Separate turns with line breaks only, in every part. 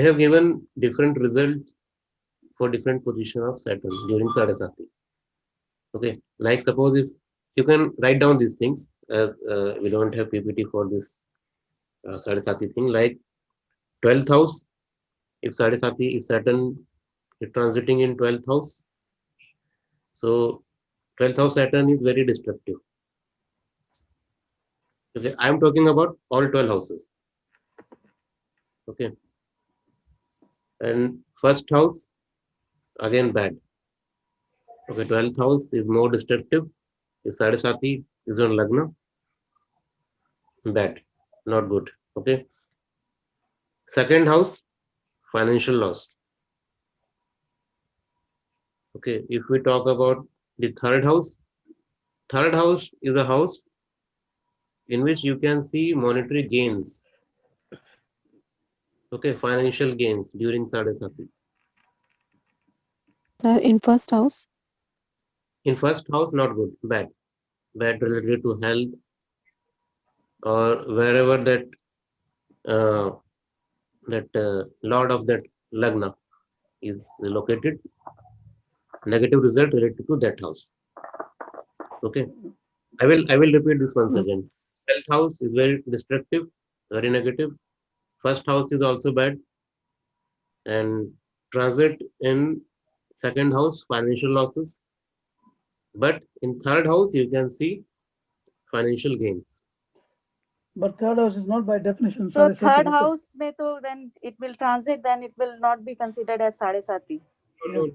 have given different results for different position of Saturn during Sadasati. Okay, like suppose if you can write down these things, we don't have PPT for this Sadasati thing, like 12th house, if Sadasati, if Saturn is transiting in 12th house, so 12th house Saturn is very destructive. Okay, I am talking about all 12 houses. Okay, and first house again bad. Okay, 12th house is more destructive. If Sadasati is on Lagna, bad, not good. Okay, second house, financial loss. Okay, if we talk about the third house is a house in which you can see monetary gains. Okay, financial gains during Sadasati.
Sir, in first house?
In first house, not good, bad. Bad related to health or wherever uh, that lord of that Lagna is located, negative result related to that house. Okay, I will repeat this once
Mm.
again. 12th house is very destructive, very negative. First house is also bad, and transit in second house, financial losses. But in third house, you can see financial gains.
But third house is not by definition
So
Sadasati.
third house में तो then it will transit, then it will not be considered as Sadasati.
No,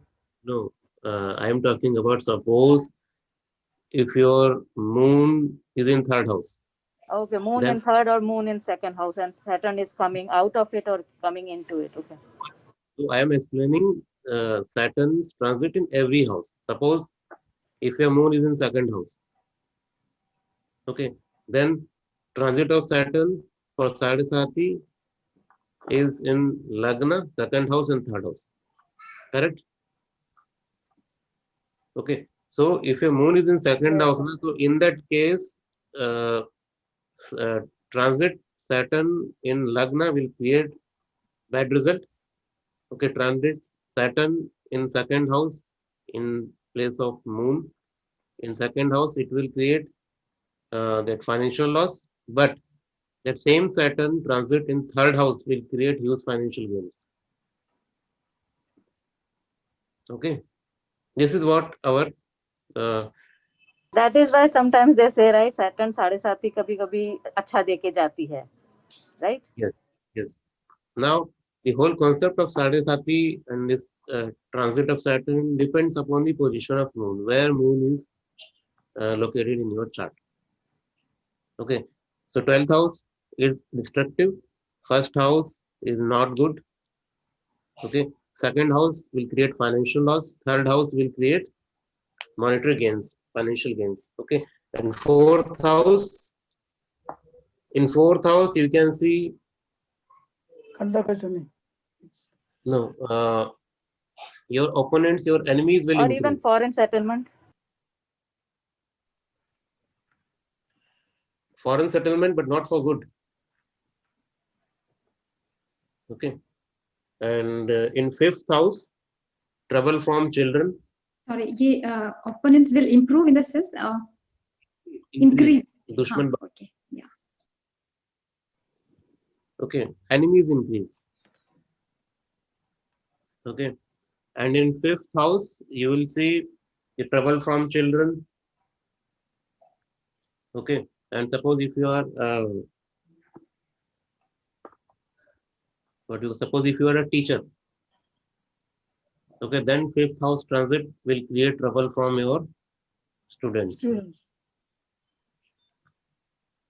no. I am talking about suppose if your moon is in third house,
Okay, moon
then
in third or moon in second house, and Saturn is coming out of it or coming into it. Okay.
so I am explaining Saturn's transit in every house. Suppose if your moon is in second house, okay, then transit of Saturn for Sadasati is in Lagna, second house and third house. Correct? Okay. So if your moon is in second house, so in that case, uh, transit Saturn in Lagna will create bad result. Okay, transit Saturn in second house in place of moon in second house, it will create that financial loss. But that same Saturn transit in third house will create huge financial gains. Okay, this is what our uh,
That is why sometimes they say, right, Saturn साढ़े कभी कभी अच्छा देके जाती है, right?
yes, yes. Now the whole concept of Sadhasati and this transit of Saturn depends upon the position of moon, where moon is located in your chart. Okay, so 12th house is destructive, first house is not good. Okay, second house will create financial loss, third house will create monetary gains, financial gains. Okay, and in fourth house you can see no your opponents, your enemies will
Or
increase.
even foreign settlement.
Foreign settlement, but not for good. Okay, and in fifth house, trouble from children.
Sorry, ye opponents will improve in the sense increase.
Dushman.
Okay, yeah.
Okay, enemies increase. Okay, and in fifth house, you will see the trouble from children. Okay, and suppose if you are suppose if you are a teacher. Okay, then fifth house transit will create trouble from your students.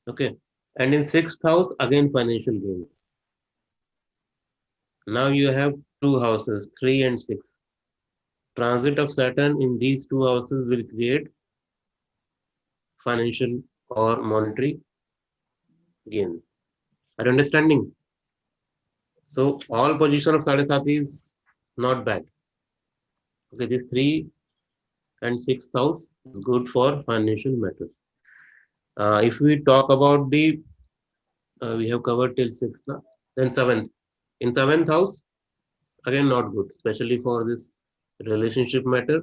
Okay, and in sixth house again financial gains. Now you have two houses, 3 and 6. Transit of Saturn in these two houses will create financial or monetary gains. Are you understanding? So all position of Sadasati is not bad. Okay, this 3 and 6th house is good for financial matters. If we talk about the, we have covered till 6th, then 7th. In 7th house, again not good, especially for this relationship matter,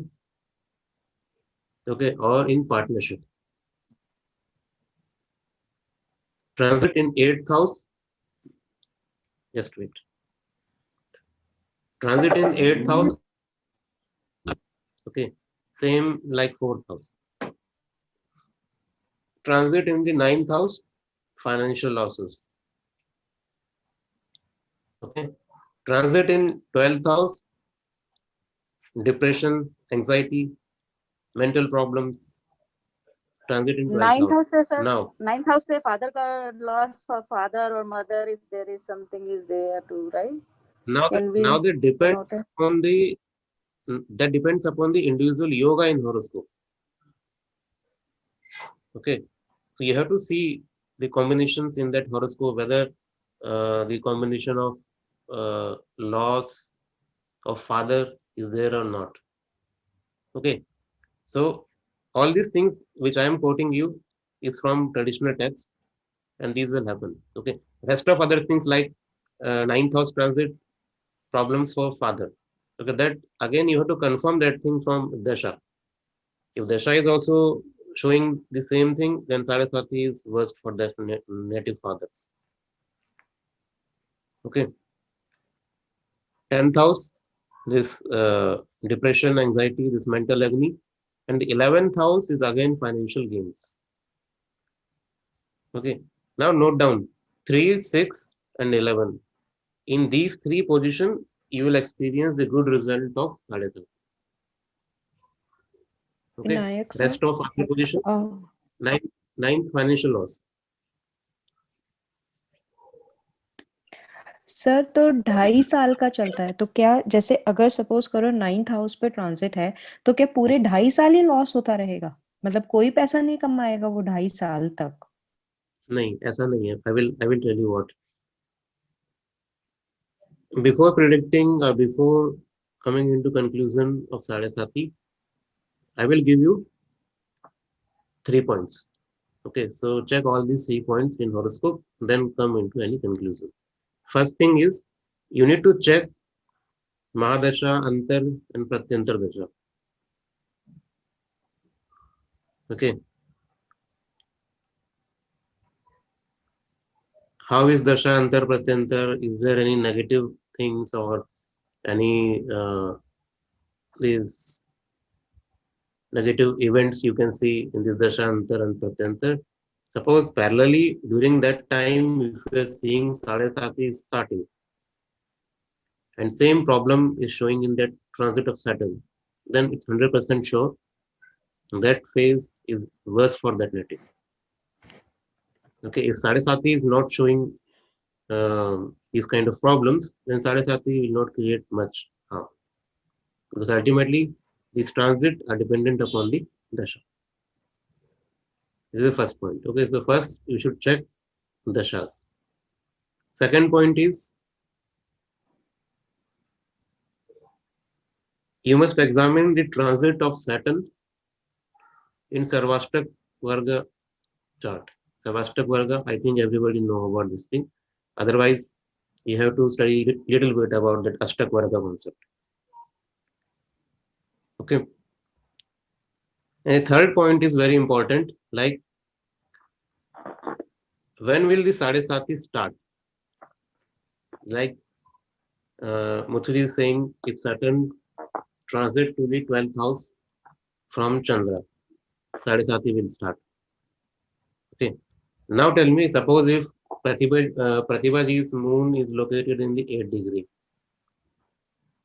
okay, or in partnership. Transit in 8th house, just wait. Transit in 8th house, okay, same like 4th house. Transit in the 9th house, financial losses. Okay. Transit in 12th house, depression, anxiety, mental problems. Transit in 12th
Ninth
house.
house से sir,
Now,
ninth house से father का loss for father or mother, if there is something is there too, right?
now
Can we
that depends
notice?
on the that depends upon the individual yoga in horoscope. Okay, so you have to see the combinations in that horoscope, whether the combination of loss of father is there or not. Okay, so all these things which I am quoting you is from traditional texts, and these will happen. Okay, rest of other things like ninth house transit, problems for father. Okay, that again you have to confirm that thing from dasha. If dasha is also showing the same thing, then Saraswati is worst for their native fathers. Okay, 10th house, this depression, anxiety, this mental agony, and the 11th house is again financial gains. Okay, now note down 3, 6, and 11. In these three positions, you will experience the good result of sadhana. Okay,
Vinayak sir.
rest of other position, ninth financial loss.
Sir तो 2.5 साल का चलता है, तो क्या जैसे अगर suppose करो 9th हाउस पे ट्रांजिट है, तो क्या पूरे 2.5 साल ही लॉस होता रहेगा? मतलब कोई पैसा नहीं कमाएगा वो 2.5 साल तक?
नहीं, ऐसा नहीं है. I will tell you what. Before predicting or before coming into conclusion of Sadhasati, I will give you 3 points. Okay, so check all these 3 points in horoscope, then come into any conclusion. First thing is, you need to check Mahadasha, Antar, and Pratyantar Dasha. Okay. How is Dasha, Antar, Pratyantar? Is there any negative things or any these negative events you can see in this Dasha, Antar, and Pratyantar? Suppose parallelly during that time, if you are seeing Sadhasati is starting, and same problem is showing in that transit of Saturn, then it's 100% sure that phase is worse for that native. Okay, if Sadhasati is not showing these kind of problems, then Sadhasati will not create much harm. Because ultimately, these transits are dependent upon the dasha. This is the first point. Okay, so first you should check dashas. Second point is, you must examine the transit of Saturn in Sarvashtak Varga chart. Sarvashtak Varga, I think everybody know about this thing. Otherwise, you have to study little bit about that Ashtak Varga concept. Okay. And third point is very important, like when will the Sadhasati start? Like Muthuri is saying, if Saturn transit to the 12th house from Chandra, Sadhasati will start. Okay. Now tell me, suppose if Pratibhaji's moon is located in the 8th degree.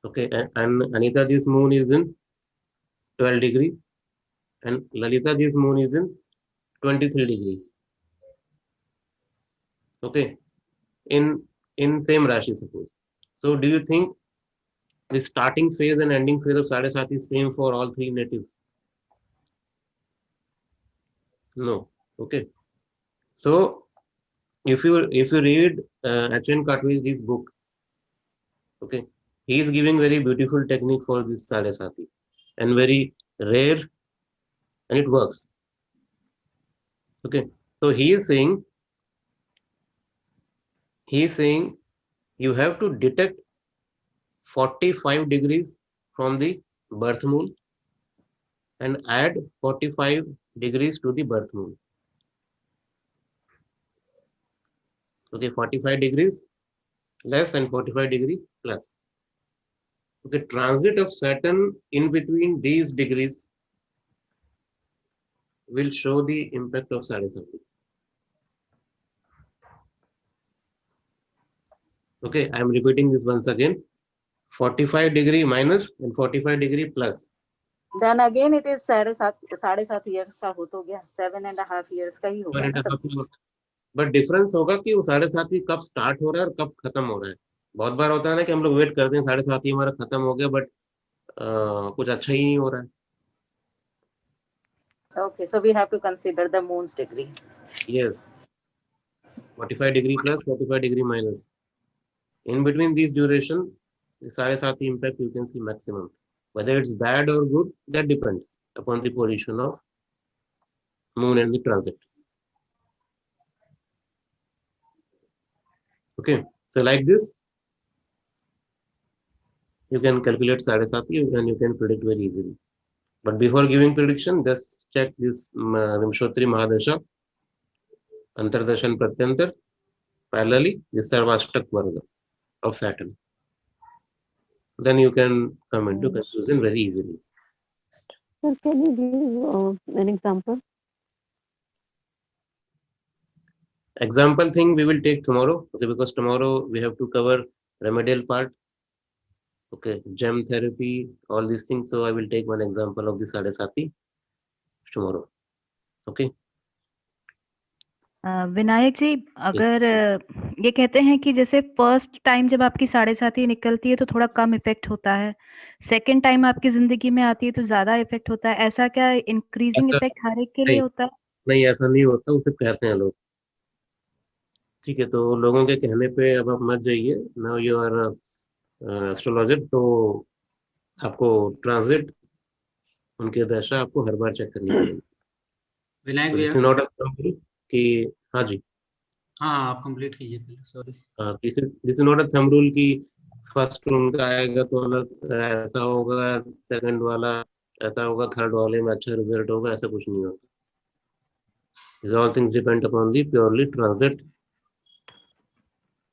Okay, and Anitaji's moon is in 12 degree, and Lalitaji's moon is in 23 degree. Okay, in same Rashi, suppose. So do you think the starting phase and ending phase of Sadhasati is same for all three natives? No. Okay. So if you read H.N. Katwilji's book, okay, he is giving very beautiful technique for this Sadhasati and very rare, and it works. Okay, so he is saying you have to detect 45 degrees from the birth moon and add 45 degrees to the birth moon. Okay, 45 degrees less and 45 degree plus. Okay, transit of Saturn in between these degrees will show the impact of Sadesati. Okay, I am repeating this once again. 45 degree minus and 45 degree plus.
Then again it is 7.5 years का हो तो गया, 7.5 years का ही होगा ना तब।
But difference होगा कि वो 7.5 कब स्टार्ट हो रहा है और कब खत्म हो रहा है। बहुत बार होता है ना कि हम लोग वेट करते हैं 7.5 हमारा खत्म हो गया बट कुछ अच्छा ही नहीं हो रहा है।
Okay, so we have to consider the moon's degree.
Yes, 45 degree plus, 45 degree minus. In between these duration, the 7.5 impact you can see maximum. Whether it's bad or good, that depends upon the position of moon and the transit. Okay, so like this, you can calculate 7.5 and you can predict very easily. But before giving prediction, just check this Vimshotri Mahadasha, Antardasha and Pratyantar, parallelly, this Sarvashtak Varga of Saturn. Then you can come into conclusion very easily.
Sir, can you give an example?
Example thing we will take tomorrow, okay, because tomorrow we have to cover remedial part, okay, gem therapy, all these things. So I will take one example of the Sadesati tomorrow. Okay.
Vinayak जी, अगर ये कहते हैं कि जैसे first time जब आपकी 7.5 निकलती है तो थोड़ा कम इफेक्ट होता है, सेकंड टाइम आपकी जिंदगी में आती है तो ज्यादा इफेक्ट होता है, ऐसा क्या इंक्रीजिंग इफेक्ट हर एक के लिए होता है?
नहीं, ऐसा नहीं होता, उसे कहते हैं लोग। ठीक है, तो लोगों के कहने पे अब आप मत जाइए। नाउ यू आर एस्ट्रोलॉजर, तो आपको ट्रांजिट उनके दशा आपको हर बार चेक करनी पड़ेगी।
विनायक
दिस इज
भैया,
नॉट अ कि हाँ जी,
हाँ आप कंप्लीट कीजिए पहले, sorry.
This is not a thumb rule कि फर्स्ट उनका आएगा तो अलग ऐसा होगा, सेकंड वाला ऐसा होगा, थर्ड वाले में अच्छा रिजल्ट होगा, ऐसा कुछ नहीं होगा। These all things depend upon the purely transit.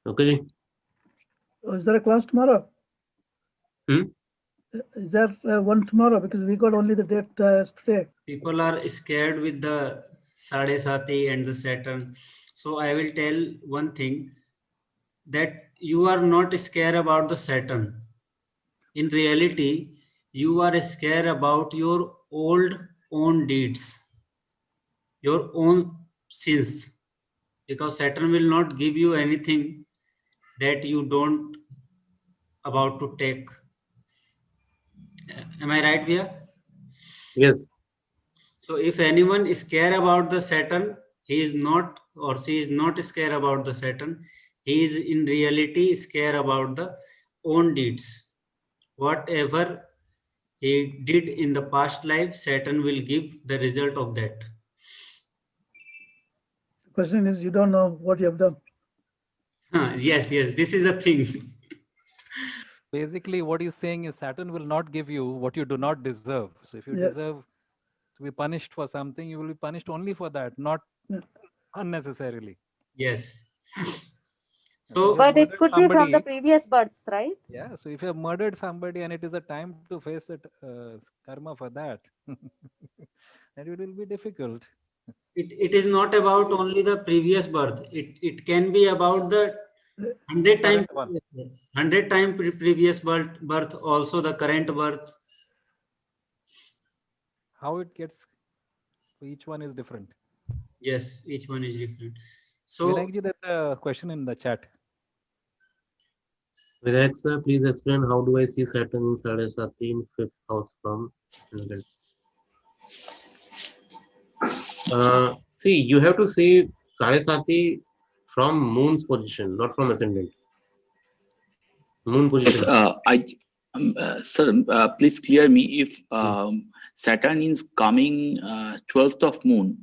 Okay ji?
Is there a class tomorrow?
Hmm?
Is there one tomorrow? Because we got only the date today.
People are scared with the Sadesati and the Saturn. So I will tell one thing, that you are not scared about the Saturn. In reality, you are scared about your old own deeds, your own sins, because Saturn will not give you anything that you don't about to take. Am I right, Via?
Yes.
So if anyone is scared about the Saturn, he is not, or she is not scared about the Saturn. He is in reality scared about the own deeds. Whatever he did in the past life, Saturn will give the result of that.
The question is, you don't know what you have done.
Yes, this is a thing.
Basically, what he's saying is Saturn will not give you what you do not deserve. So if you
Yeah.
deserve to be punished for something, you will be punished only for that, not
Yeah.
unnecessarily.
Yes.
So
So,
if
But
you
it
murdered
could be from the
somebody,
previous births, right?
yeah. So if you have murdered somebody and it is a time to face it, karma for that, then it will be difficult.
it is not about only the previous birth. It can be about the 100 time
Current one.
100 time previous birth, also the current birth.
How it gets, each one is different.
Yes, each one is different. So
Vinayakji, there's a question in the chat.
Vinayak sir, please explain how do I see Saturn in Sadesati in 5th house from ascendant? See, you have to see Sadesati from moon's position, not from ascendant. Moon
Yes,
position.
sir, please clear me if Saturn is coming 12th of moon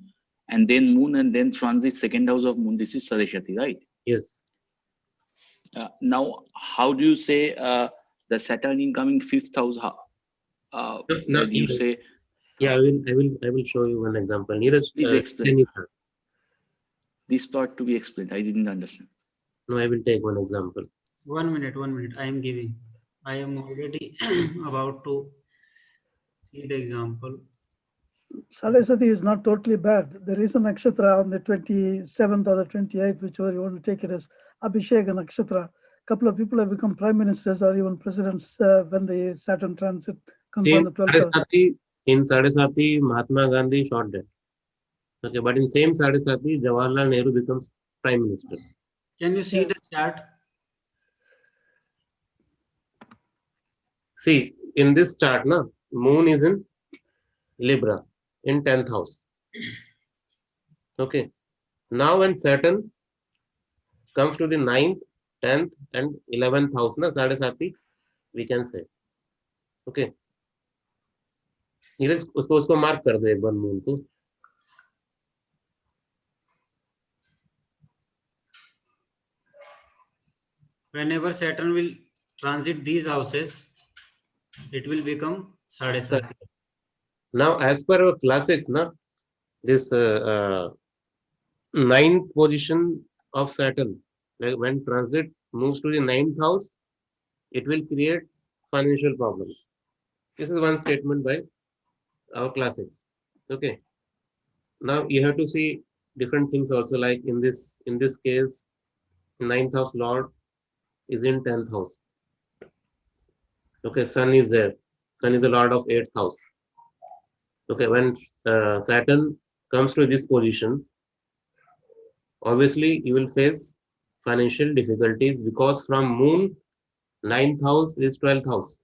and then transit second house of moon. This is Sadeshati, right?
Yes.
Now, how do you say the Saturn incoming 5th house,
No,
that you say,
yeah, I will show you one example. Neeraj,
please
can
explain
you start?
this part to be explained. I didn't understand.
No, I will take one example.
1 minute, 1 minute. I am giving. I am already about to see the example.
Sadesati is not totally bad. There is a nakshatra on the 27th or the 28th, whichever you want to take it as Abhishek nakshatra. Couple of people have become prime ministers or even presidents when the Saturn transit comes on
Same
the 12th house.
Sadesati, in Sadesati, Mahatma Gandhi shot dead. Okay, but in same Sadesati, Jawaharlal Nehru becomes prime minister.
Can you see
Yeah.
the chart?
See, in this chart, na, moon is in Libra in 10th house. Okay. Now when Saturn comes to the 9th, 10th and 11th house, na, Sadesati, we can say. Okay. Neeraj उसको mark कर दो एक बार moon को.
Whenever Saturn will transit these houses, it will become 7.5.
Now, as per our classics, na, this ninth position of Saturn, like when transit moves to the 9th house, it will create financial problems. This is one statement by our classics. Okay. Now you have to see different things also, like in this case, 9th house lord is in 10th house. Okay, sun is there. Sun is the lord of 8th house. Okay, when Saturn comes to this position, obviously you will face financial difficulties because from moon, 9th house is 12th house.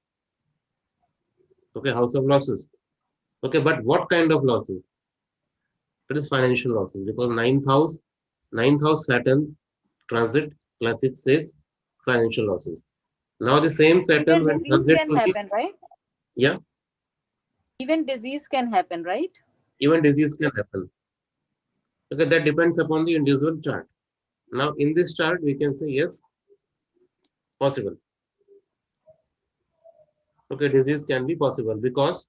Okay, house of losses. Okay, but what kind of losses? It is financial losses because 9th house Saturn transit, classic says financial losses. Now the same Saturn
Even
when
disease
transit
can
to
happen,
this,
right?
yeah,
Even disease can happen, right?
even disease can happen. Okay, that depends upon the individual chart. Now in this chart we can say yes, possible. Okay, disease can be possible because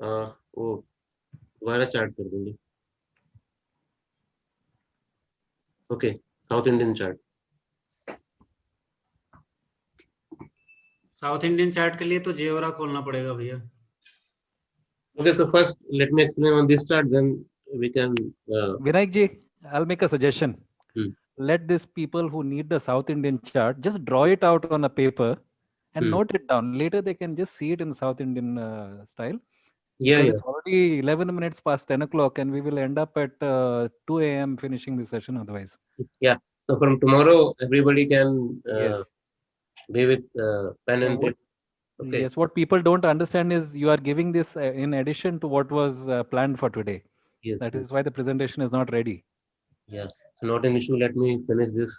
दोबारा chart कर दूंगी. Okay, South Indian chart.
South Indian chart के लिए तो जेओरा खोलना पड़ेगा भैया.
Okay, so first let me explain on this chart, then we can.
Vinayak ji, I'll make a suggestion.
Hmm.
Let these people who need the South Indian chart just draw it out on a paper and note it down. Later they can just see it in South Indian style.
Yeah,
It's already 11 minutes past 10 o'clock and we will end up at 2 a.m. finishing the session otherwise.
Yeah. So from tomorrow, everybody can
Yes.
be with pen and paper. Okay.
Yes, what people don't understand is you are giving this in addition to what was planned for today.
Yes.
That is why the presentation is not ready.
Yeah. So not an issue. Let me finish this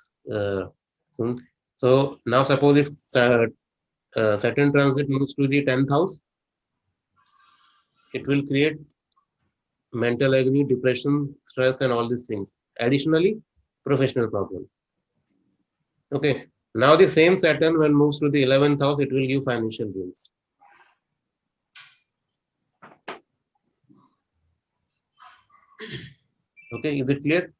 soon. So now suppose if Saturn transit moves to the 10th house, it will create mental agony, depression, stress, and all these things. Additionally, professional problem. Okay. Now the same Saturn when moves to the 11th house, it will give financial gains. Okay, is it clear?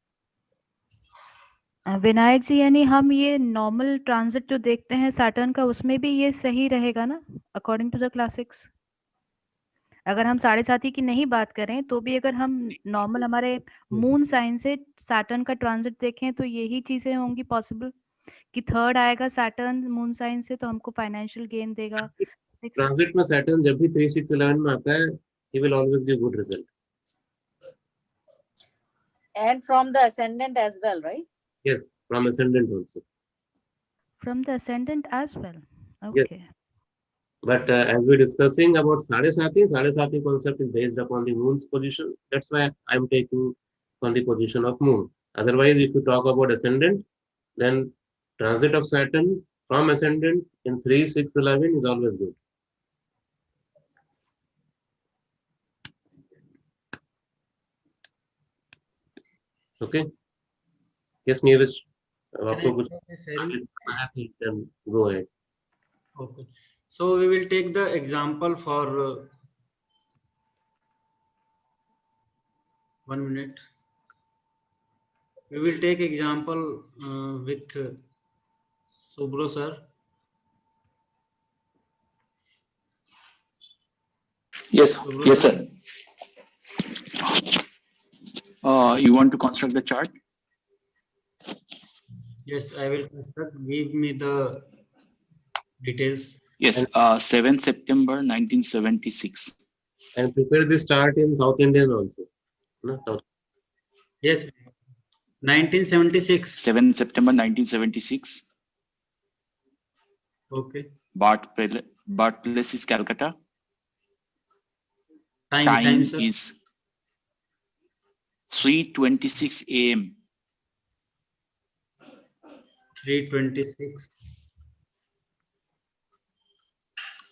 Vinayak जी, यानी हम ये normal transit जो देखते हैं Saturn का, उसमें भी ये सही रहेगा ना अकॉर्डिंग टू द क्लासिक्स? अगर हम 7.5 की नहीं बात करें तो भी अगर हम नॉर्मल हमारे मून साइन से सैटर्न का ट्रांजिट देखें तो यही चीजें होंगी पॉसिबल कि थर्ड आएगा सैटर्न मून साइन से तो हमको फाइनेंशियल गेन देगा.
ट्रांजिट में सैटर्न जब भी 3, 6, 11 में आता है, he will always give good result.
And from the ascendant as well, right?
Yes, from ascendant also.
From the ascendant as well. Okay.
Yes. But as we're discussing about Sadesati concept is based upon the moon's position. That's why I'm taking on the position of moon. Otherwise, if you talk about ascendant, then transit of Saturn from ascendant in 3, 6, 11 is always good. Okay. Yes, Neeraj. आपको कुछ can go ahead.
Okay. So we will take the example for 1 minute. We will take example with Subro sir.
Yes,
Subro
yes,
sir.
sir. You want to construct the chart?
Yes, I will construct. Give me the details.
Yes, 7 September 1976.
And prepare this chart in South Indian also. No?
Yes, 1976.
7 September 1976.
Okay.
Birthplace is Calcutta.
Time, sir.
Is 3:26 a.m.
3:26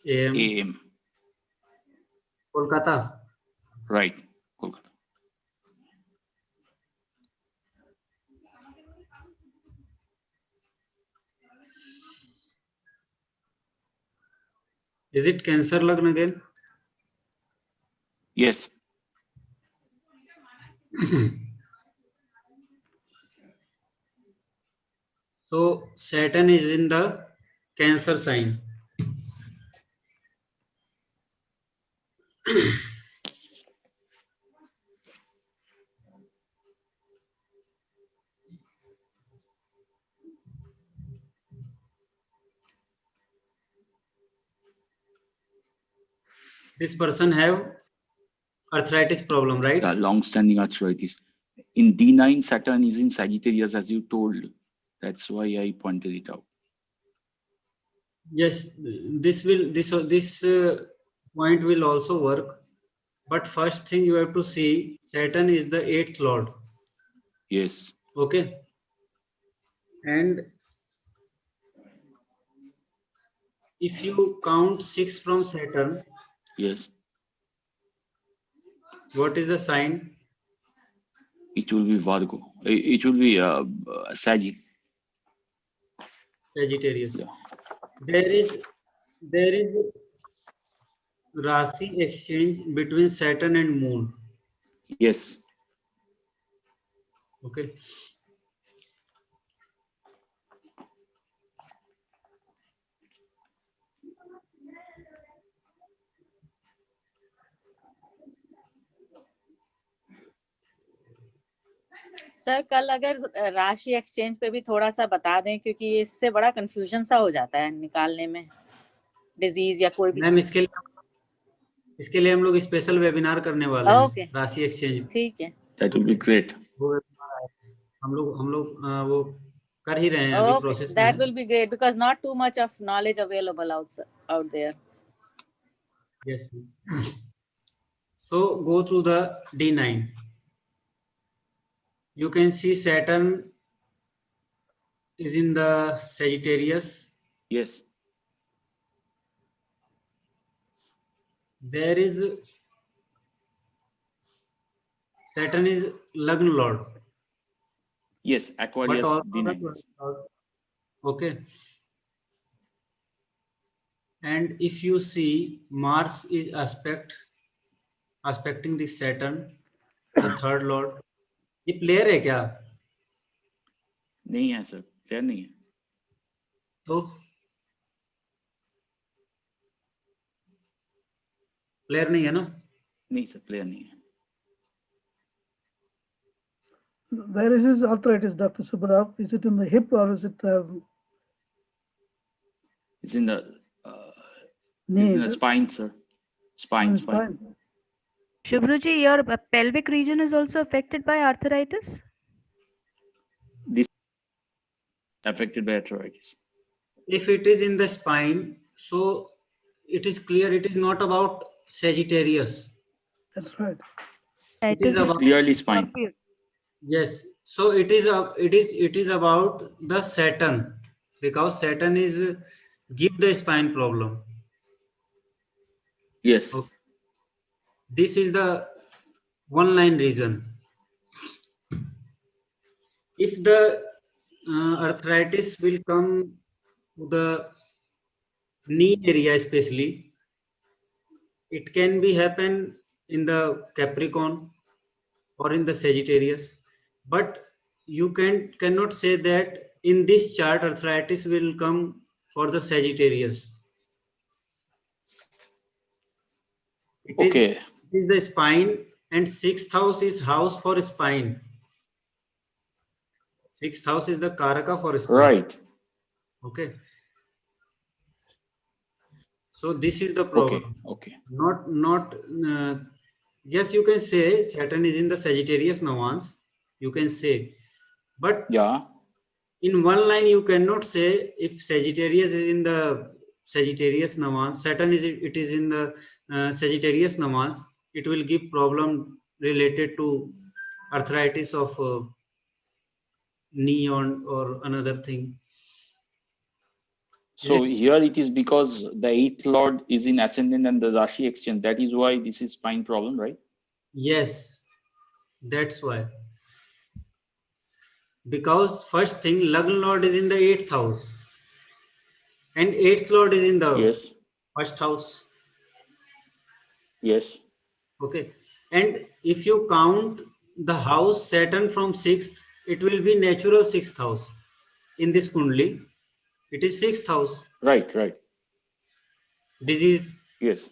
a.m.
a.m.
Kolkata.
Right, Kolkata.
Is it Cancer Lagna again?
Yes.
So Saturn is in the Cancer sign. This person have arthritis problem, right?
Long-standing arthritis. In D9, Saturn is in Sagittarius, as you told. That's why I pointed it out.
Yes, this point will also work. But first thing you have to see, Saturn is the 8th lord.
Yes.
Okay. And if you count 6 from Saturn,
Yes.
what is the sign?
It will be Virgo. It will be
Sagittarius.
Yeah.
There is Rasi exchange between Saturn and Moon.
Yes.
Okay.
Sir कल अगर राशि exchange पे भी थोड़ा सा बता दें, क्योंकि इससे बड़ा कंफ्यूजन सा हो जाता है निकालने में, डिजीज या कोई भी।
मैम इसके लिए हम लोग स्पेशल वेबिनार करने वाले
ओके,
हैं राशि एक्सचेंज।
ठीक है।
That will be great.
हम लोग वो कर ही रहे हैं, अभी प्रोसेस में
दैट
है।
Will be great because not too much of knowledge available out there.
Yes. So go through the D9. You can see Saturn is in the Sagittarius.
Yes.
There is Saturn is Lagna Lord.
Yes, Aquarius
But
D9.
okay. And if you see Mars is aspecting the Saturn, the third lord. ये player है क्या?
नहीं है sir, player नहीं है।
तो player नहीं है ना?
नहीं सर, प्लेयर नहीं है।
Where is his arthritis, Dr. Subbarao? Is it in the hip or is it
It's in the
knee?
it's in the spine, sir. Spine.
Shubhruji, your pelvic region is also affected by arthritis?
This affected by arthritis.
If it is in the spine, so it is clear it is not about Sagittarius.
That's right.
It is
It's
about
clearly spine.
yes. So it is about the Saturn, because Saturn is give the spine problem.
Yes.
Okay. This is the one line reason. If the arthritis will come to the knee area especially. It can be happen in the Capricorn or in the Sagittarius, but you cannot say that in this chart arthritis will come for the Sagittarius.
Okay.
It is the spine, and 6th house is house for spine. 6th house is the Karaka for spine.
Right.
Okay. So this is the problem.
Okay.
Not yes, you can say Saturn is in the Sagittarius Navans. You can say, but
Yeah.
in one line you cannot say if Sagittarius is in the Sagittarius Navans, Saturn is in the Sagittarius Navans, it will give problem related to arthritis of knee or another thing.
So here it is because the 8th lord is in ascendant and the Rashi exchange. That is why this is spine problem, right?
Yes, that's why. Because first thing, Lagna lord is in the 8th house and 8th lord is in the
Yes.
first house.
Yes.
Okay. And if you count the house Saturn from 6th, it will be natural 6th house. In this Kundli, it is 6th house.
Right.
Disease.
Yes.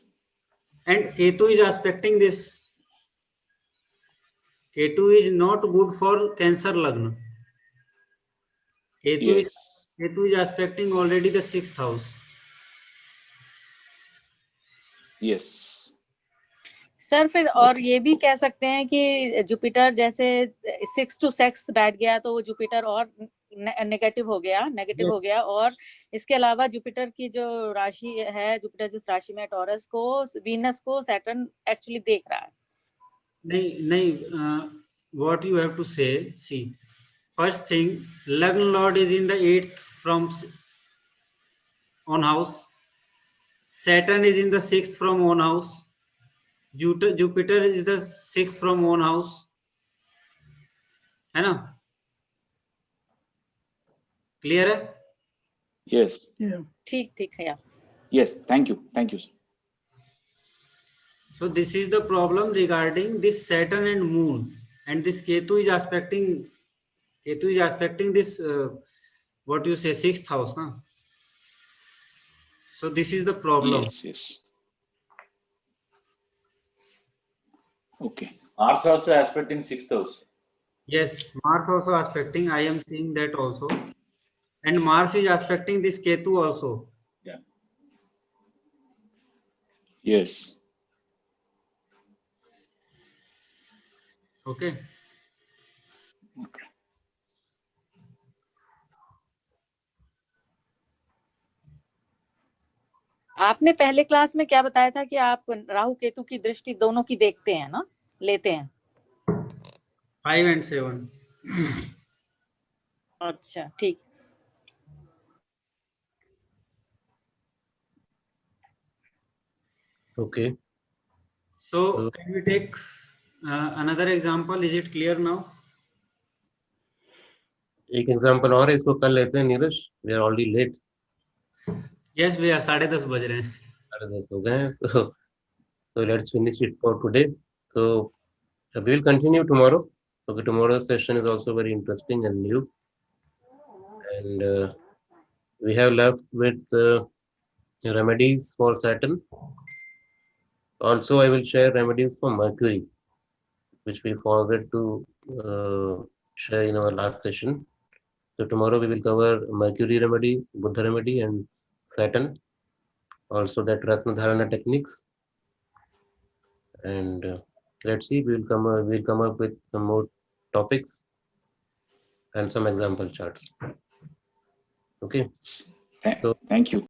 And Ketu is aspecting this. Ketu is not good for Cancer Lagna. Ketu is aspecting already the 6th house.
Yes.
Sir फिर और ये भी कह सकते हैं कि Jupiter जैसे 6 to 6 बैठ गया तो वो जुपिटर और नेगेटिव हो गया और इसके अलावा जुपिटर की जो राशि है, जुपिटर जिस राशि में टॉरस को, वीनस को सैटर्न एक्चुअली देख रहा है.
नहीं, what you have to say, see, first thing, Lagna lord is in the 8th from on house, Saturn is in the 6th from on house, Jupiter is the 6th from on house, है ना? Clear है?
Yes.
Yeah.
ठीक है.
Yes. Thank you. Sir.
So this is the problem regarding this Saturn and Moon, and this Ketu is aspecting this what you say 6th house, na? So this is the problem.
Yes. Okay.
Mars also aspecting 6th house.
Yes, Mars also aspecting. I am seeing that also, and Mars is aspecting this Ketu also.
Yeah.
Yes.
Okay.
आपने पहले class में क्या बताया था कि आप राहु केतु की दृष्टि दोनों की देखते हैं ना, लेते हैं?
5 and 7.
अच्छा, ठीक.
Okay.
So can we take another example? Is it clear now?
एक एग्जांपल और है, इसको कर लेते हैं Neeraj. We are already late.
Yes, भैया 10:30 बज रहे हैं.
10:30 हो गए हैं. So let's finish it for today. So we will continue tomorrow. Okay, tomorrow's session is also very interesting and new. And we have left with remedies for Saturn. Also, I will share remedies for Mercury, which we forgot to share in our last session. So tomorrow we will cover Mercury remedy, Buddha remedy, and Saturn. Also that Ratna Dharana techniques. And let's see, we'll come up with some more topics and some example charts. Okay.
Thank you.